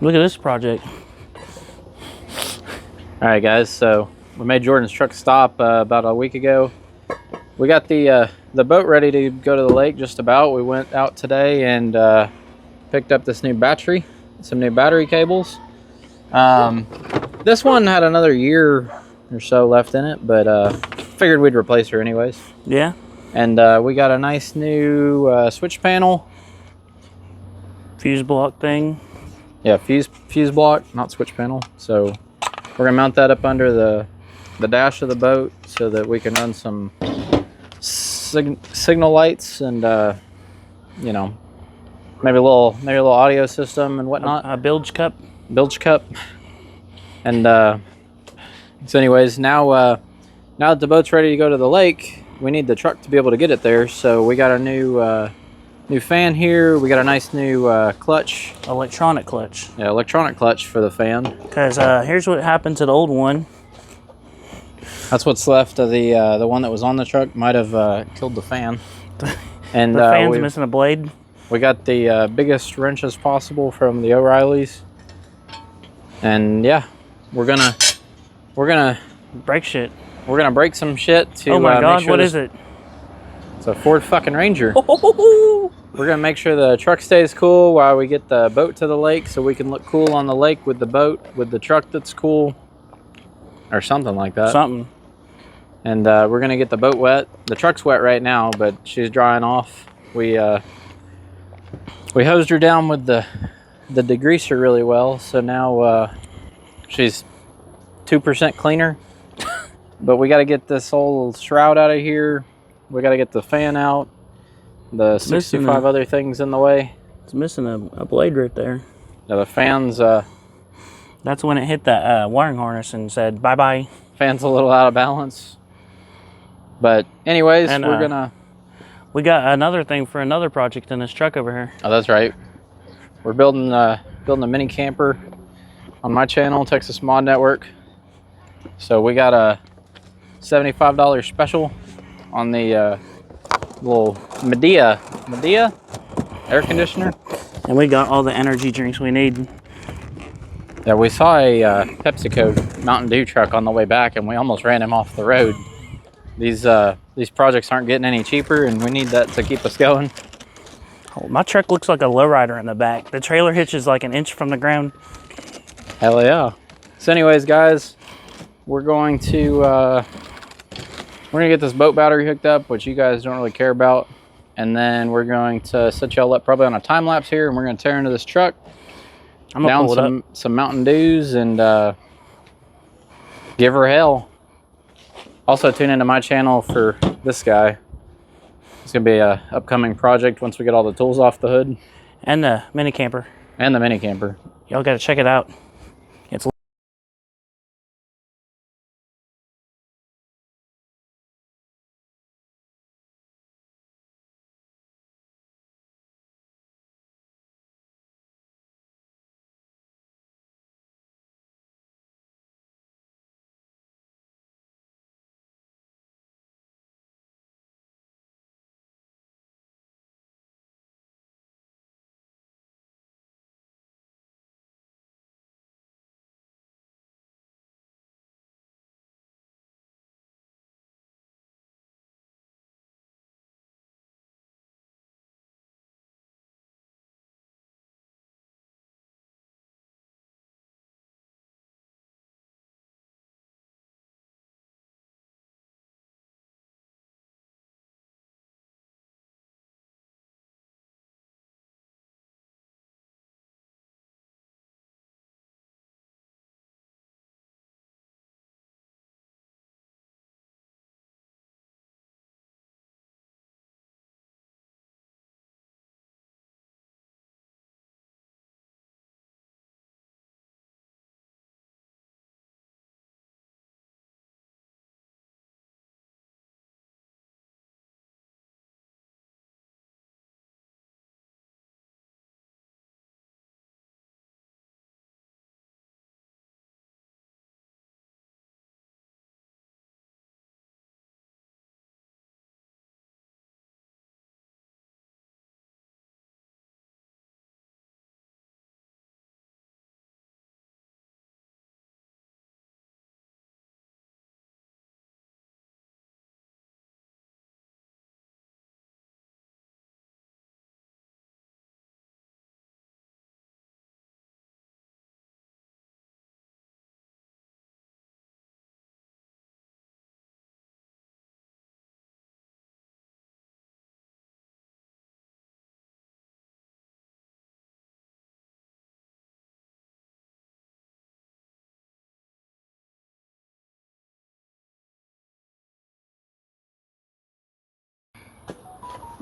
Look at this project. All right, guys. So we made Jordan's truck stop about a week ago. We got the boat ready to go to the lake. Just about. We went out today and picked up this new battery, some new battery cables. This one had another year or so left in it, but figured we'd replace her anyways. Yeah. And we got a nice new switch panel. Fuse block thing. Yeah, fuse block, not switch panel. So we're gonna mount that up under the dash of the boat so that we can run some signal lights and you know, maybe a little audio system and whatnot. A bilge cup. Bilge cup. And so anyways, now that the boat's ready to go to the lake, we need the truck to be able to get it there. So we got a new fan here. We got a nice new clutch. Electronic clutch. Yeah, electronic clutch for the fan. Because here's what happened to the old one. That's what's left of the one that was on the truck. Might have killed the fan. And the fan's missing a blade. We got the biggest wrenches possible from the O'Reillys. And yeah, we're gonna break shit. We're gonna break some shit to. Oh my God! Make sure what is it? It's a Ford fucking Ranger. We're gonna make sure the truck stays cool while we get the boat to the lake, so we can look cool on the lake with the boat, with the truck that's cool, or something like that. Something. And we're gonna get the boat wet. The truck's wet right now, but she's drying off. We hosed her down with the degreaser really well, so now she's 2% cleaner. But we got to get this old shroud out of here. We got to get the fan out. The 65 other things in the way. It's missing a blade right there. Yeah, the fan's that's when it hit that wiring harness and said bye bye. Fan's a little out of balance. But anyways, and, we're gonna. We got another thing for another project in this truck over here. Oh, that's right. We're building a mini camper on my channel, Texas Mod Network. So we got a $75 special on the little Medea air conditioner. And we got all the energy drinks we need. Yeah, we saw a PepsiCo Mountain Dew truck on the way back, and we almost ran him off the road. These projects aren't getting any cheaper, and we need that to keep us going. Oh, my truck looks like a lowrider in the back. The trailer hitch is like an inch from the ground. Hell yeah. So anyways, guys, we're going to get this boat battery hooked up, which you guys don't really care about. And then we're going to set y'all up probably on a time lapse here, and we're going to tear into this truck. I'm gonna pull it up. Some Mountain Dews and give her hell. Also tune into my channel for this guy. It's gonna be a upcoming project once we get all the tools off the hood. And the mini camper. And the mini camper. Y'all gotta check it out.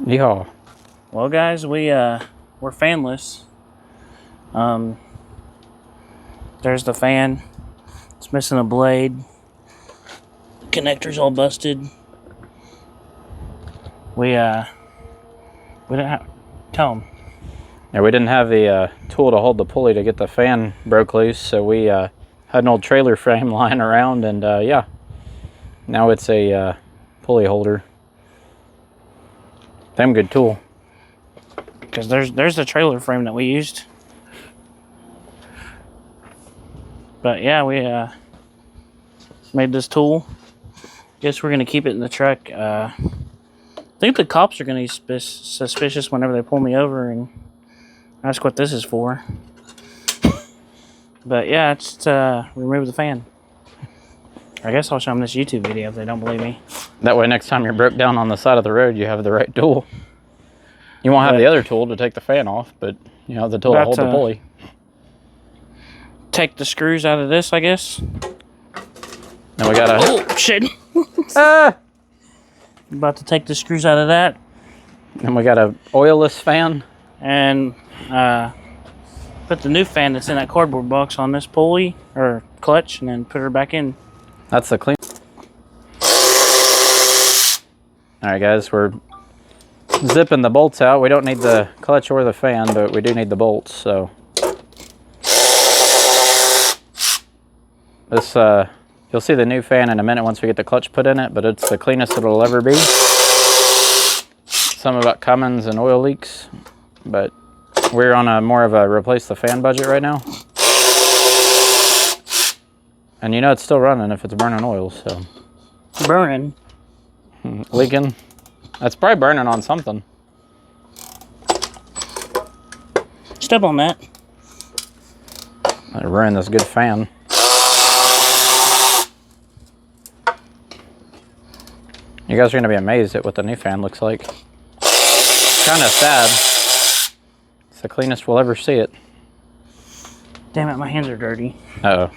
Yeehaw. Well, guys, we're fanless. There's the fan. It's missing a blade. The connector's all busted. We didn't have. Tell them. Yeah, we didn't have the tool to hold the pulley to get the fan broke loose, so we had an old trailer frame lying around, and yeah, now it's a pulley holder. Damn good tool. Because there's the trailer frame that we used. But yeah, we made this tool. Guess we're gonna keep it in the truck. I think the cops are gonna be suspicious whenever they pull me over and ask what this is for. But yeah, it's to remove the fan. I guess I'll show them this YouTube video if they don't believe me. That way next time you're broke down on the side of the road, you have the right tool. You won't have the other tool to take the fan off, but you have the tool to hold the pulley. Take the screws out of this, I guess. Then we gotta... Oh, shit. Ah! About to take the screws out of that. Then we got a oilless fan. And put the new fan that's in that cardboard box on this pulley, or clutch, and then put her back in. That's the clean. Alright guys, we're zipping the bolts out. We don't need the clutch or the fan, but we do need the bolts, so. This, you'll see the new fan in a minute once we get the clutch put in it, but it's the cleanest it'll ever be. Some about Cummins and oil leaks, but we're on a more of a replace the fan budget right now. And you know it's still running if it's burning oil, so. Burning? Leaking. That's probably burning on something. Step on that. That'll ruin this good fan. You guys are going to be amazed at what the new fan looks like. Kind of sad. It's the cleanest we'll ever see it. Damn it, my hands are dirty. Uh-oh.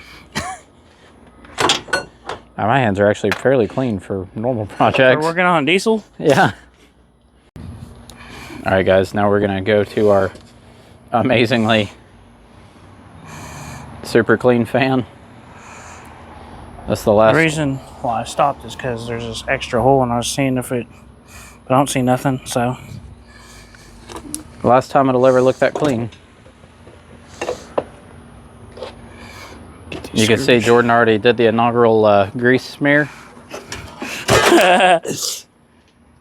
My hands are actually fairly clean for normal projects. We're working on diesel? Yeah. Alright guys, now we're going to go to our amazingly super clean fan. That's the last. The reason why I stopped is because there's this extra hole and I was seeing if it, but I don't see nothing, so. Last time it'll ever look that clean. You can see Jordan already did the inaugural grease smear.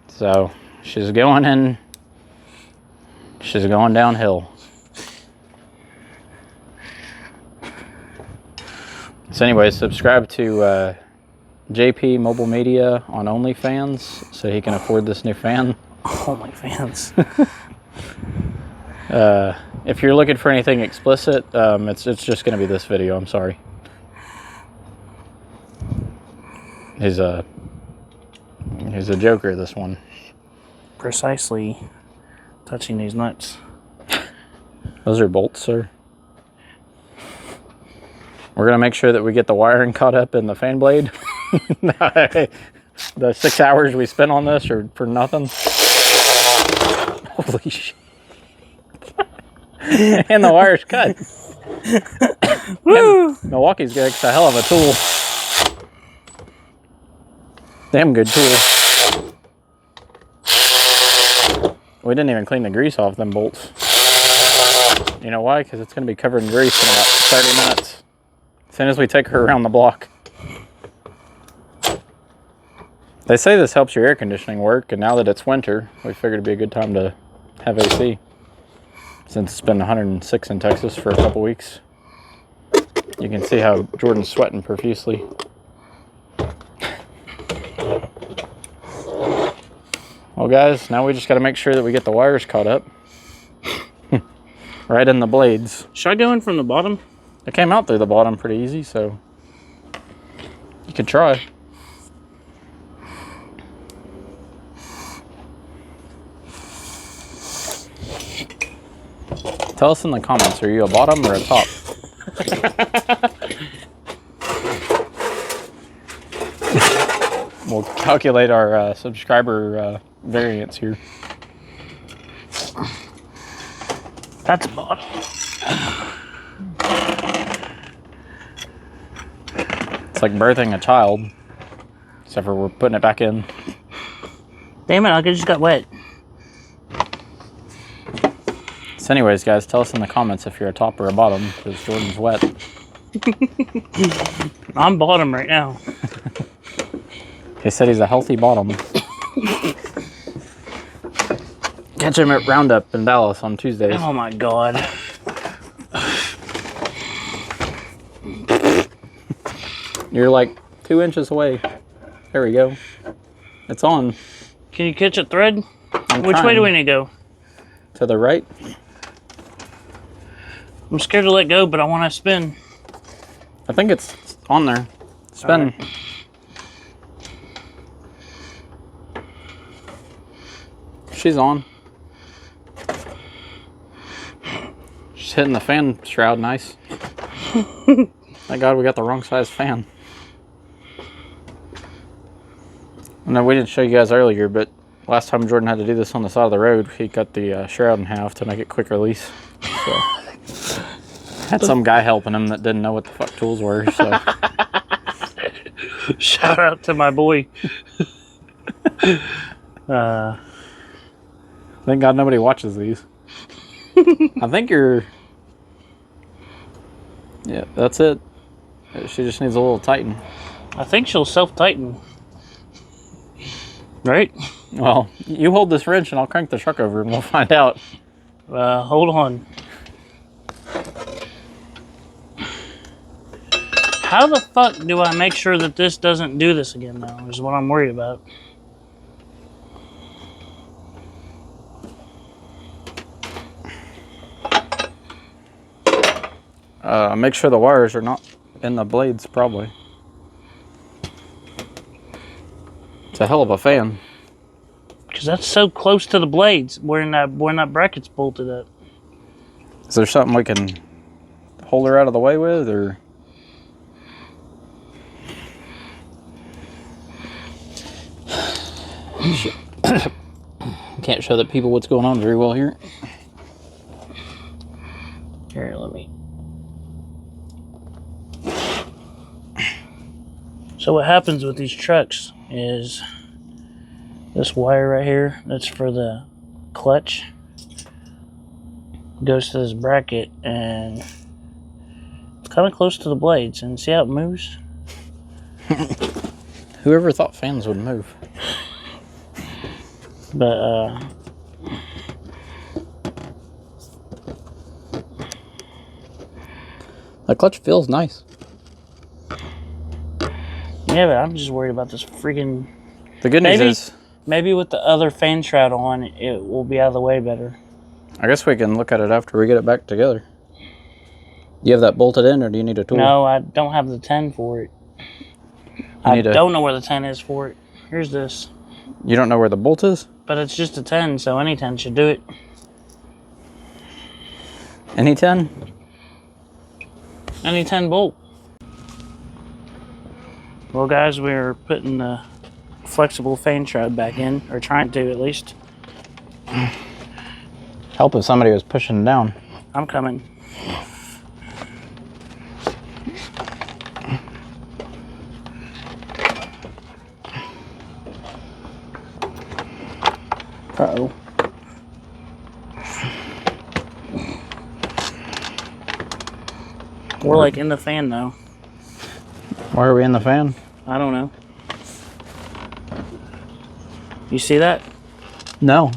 So she's going in, she's going downhill. So anyway, subscribe to JP Mobile Media on OnlyFans so he can afford this new fan. OnlyFans. If you're looking for anything explicit, it's just going to be this video. I'm sorry. He's a joker, this one. Precisely touching these nuts. Those are bolts, sir. We're going to make sure that we get the wiring caught up in the fan blade. The 6 hours we spent on this are for nothing. Holy shit. And the wire's cut. Woo! Milwaukee's got a hell of a tool. Damn good tool. We didn't even clean the grease off them bolts. You know why? Because it's going to be covered in grease in about 30 minutes. As soon as we take her around the block. They say this helps your air conditioning work, and now that it's winter, we figured it'd be a good time to have AC. Since it's been 106 in Texas for a couple weeks. You can see how Jordan's sweating profusely. Well guys, now we just got to make sure that we get the wires caught up. Right in the blades. Should I go in from the bottom? It came out through the bottom pretty easy, so you could try. Tell us in the comments, are you a bottom or a top? We'll calculate our subscriber variance here. That's bottom. It's like birthing a child, except for we're putting it back in. Damn it, I just got wet. So anyways, guys, tell us in the comments if you're a top or a bottom, because Jordan's wet. I'm bottom right now. He said he's a healthy bottom. Catch him at Roundup in Dallas on Tuesdays. Oh my god. You're like 2 inches away. There we go. It's on. Can you catch a thread? Which trying. way do we need to go? To the right. I'm scared to let go, but I want to spin. I think it's on there. Spin. Right. She's on. She's hitting the fan shroud nice. Thank God we got the wrong size fan. No, we didn't show you guys earlier, but last time Jordan had to do this on the side of the road, he cut the shroud in half to make it quick release. So had some guy helping him that didn't know what the fuck tools were. So shout out to my boy. Thank God nobody watches these. I think you're... Yeah, that's it. She just needs a little tighten. I think she'll self-tighten. Right? Well, you hold this wrench and I'll crank the truck over and we'll find out. Hold on. How the fuck do I make sure that this doesn't do this again now, is what I'm worried about. Make sure the wires are not in the blades, probably. It's a hell of a fan. Because that's so close to the blades where that bracket's bolted up. Is there something we can hold her out of the way with, or? Can't show the people what's going on very well here. Here, let me. So what happens with these trucks is this wire right here, that's for the clutch, goes to this bracket and it's kind of close to the blades, and see how it moves? Whoever thought fans would move? But the clutch feels nice. yeah, but I'm just worried about this freaking... The good news is... Maybe with the other fan shroud on, it will be out of the way better. I guess we can look at it after we get it back together. You have that bolted in, or do you need a tool? No, I don't have the 10 for it. I don't know where the 10 is for it. Here's this. You don't know where the bolt is? But it's just a 10, so any 10 should do it. Any 10? Any 10 bolt. Well, guys, we're putting the flexible fan shroud back in, or trying to at least. Help if somebody was pushing down. I'm coming. Uh-oh. We're like in the fan now. Why are we in the fan? I don't know. You see that? No.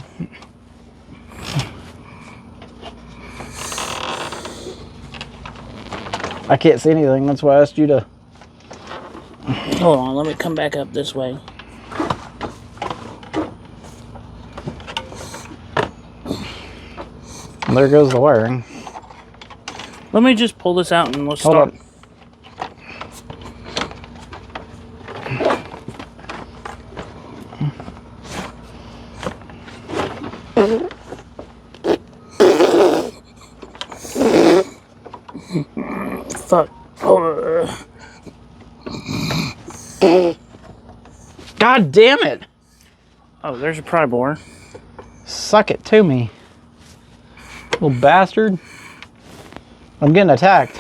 I can't see anything. That's why I asked you to. Hold on, let me come back up this way. There goes the wiring. Let me just pull this out and let's Hold start. on. Fuck. God damn it! Oh, there's a pry bore. Suck it to me. Little bastard. I'm getting attacked.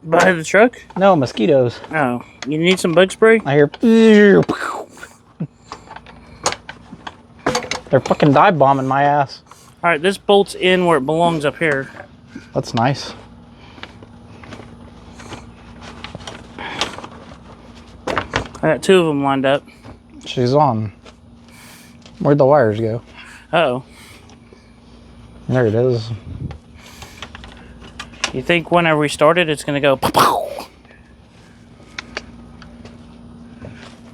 By the truck? No, mosquitoes. Oh, you need some bug spray? I hear. They're fucking dive bombing my ass. All right, this bolt's in where it belongs up here. That's nice. I got 2 of them lined up. She's on. Where'd the wires go? Uh-oh. There it is. You think whenever we started, it's going to go pow.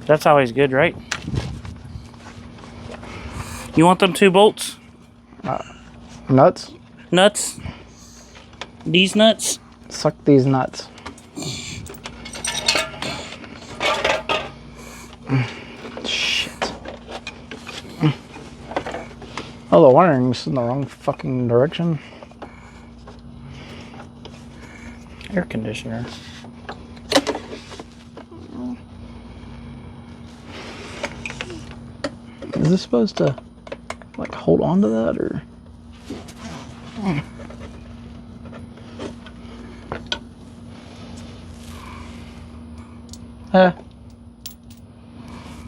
That's always good, right? You want them 2 bolts? Nuts? Nuts? These nuts? Suck these nuts. Shit. Oh, the wiring's in the wrong fucking direction. Air conditioner. Is this supposed to, like, hold on to that, or?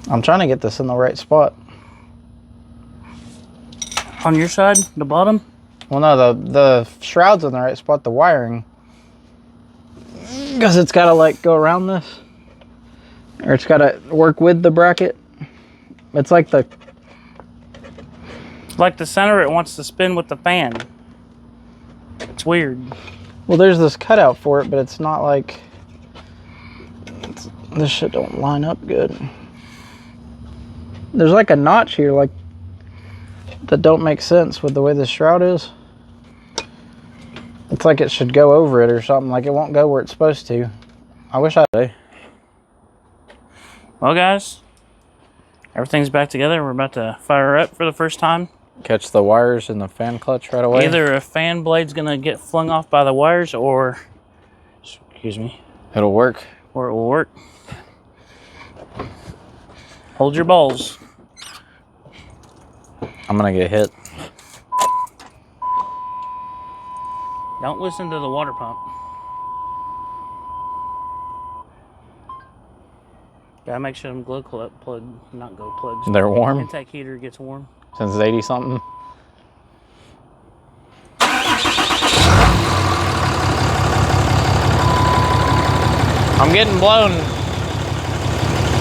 I'm trying to get this in the right spot. On your side, the bottom? Well, no, the shroud's in the right spot, the wiring. Because it's got to, like, go around this. Or it's got to work with the bracket. It's like the... Like the center, it wants to spin with the fan. It's weird. Well, there's this cutout for it, but it's not like... This shit don't line up good. There's like a notch here, like, that don't make sense with the way the shroud is. It's like it should go over it or something. Like it won't go where it's supposed to. I wish I did. Well, guys, everything's back together. We're about to fire up for the first time. Catch the wires in the fan clutch right away. Either a fan blade's gonna get flung off by the wires, or, excuse me, It'll work. or it will work. Hold your balls. I'm gonna get hit. Don't listen to the water pump. Gotta make sure them glow not glow plugs. They're warm Intake heater gets warm. since it's 80 something. I'm getting blown.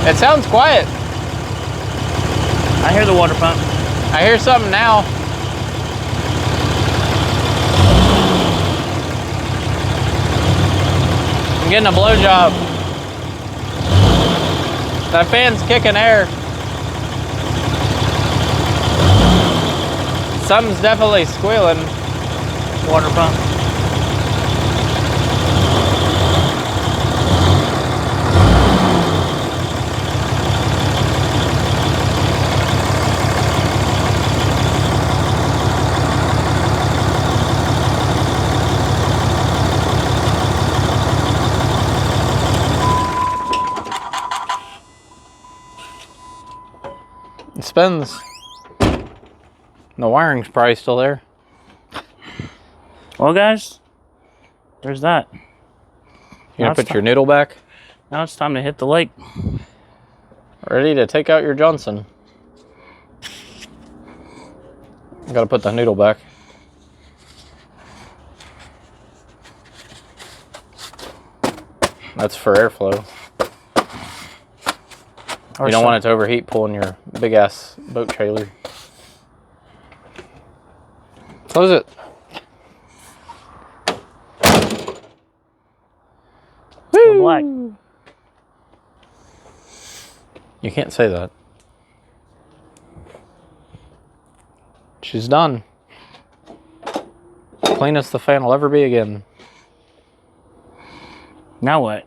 It sounds quiet. I hear the water pump. I hear something now. I'm getting a blowjob. That fan's kicking air. Something's definitely squealing. Water pump. It spins. The wiring's probably still there. Well, guys, there's that. You gonna put your noodle back? Now it's time to hit the lake. Ready to take out your Johnson. Gotta put the noodle back. That's for airflow. You don't want it to overheat pulling your big ass boat trailer. Close it. Woo! Black. You can't say that. She's done. Cleanest the fan will ever be again. Now what?